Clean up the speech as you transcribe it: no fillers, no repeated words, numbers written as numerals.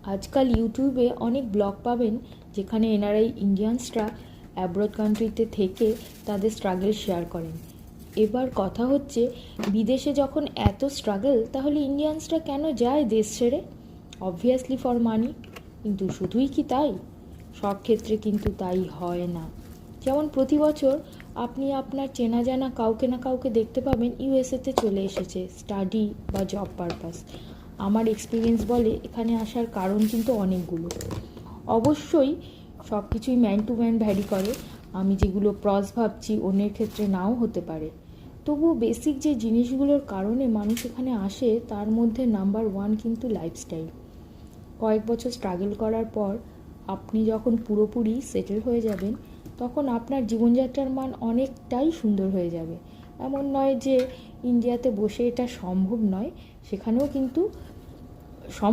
আজকাল ইউটিউবে অনেক ব্লগ পাবেন যেখানে এনারাই ইন্ডিয়ানসরা অ্যাব্রড কান্ট্রিতে থেকে তাদের স্ট্রাগল শেয়ার করেন। এবার কথা হচ্ছে, বিদেশে যখন এত স্ট্রাগল, তাহলে ইন্ডিয়ানসরা কেন যায় দেশ ছেড়ে? Obviously for money. কিন্তু শুধুই কি তাই? সব ক্ষেত্রে কিন্তু তাই হয় না। যেমন প্রতি বছর আপনি আপনার চেনা জানা কাউকে না কাউকে দেখতে পাবেন ইউএসএতে চলে এসেছে স্টাডি বা জব পারপাস। আমার এক্সপিরিয়েন্স বলে এখানে আসার কারণ কিন্তু অনেকগুলো। অবশ্যই সব কিছুই ম্যান টু ম্যান ভ্যারি করে। আমি যেগুলো প্রস ভাবছি অন্যের ক্ষেত্রে নাও হতে পারে। তবুও বেসিক যে জিনিসগুলোর কারণে মানুষ এখানে আসে তার মধ্যে নাম্বার 1 কিন্তু লাইফস্টাইল। কয়েক বছর স্ট্রাগল করার পর আপনি যখন পুরোপুরি সেটেল হয়ে যাবেন, তখন আপনার জীবনযাত্রার মান অনেকটাই সুন্দর হয়ে যাবে। এমন নয় যে ইন্ডিয়াতে বসে এটা সম্ভব নয়, সেখানেও কিন্তু সম্ভব।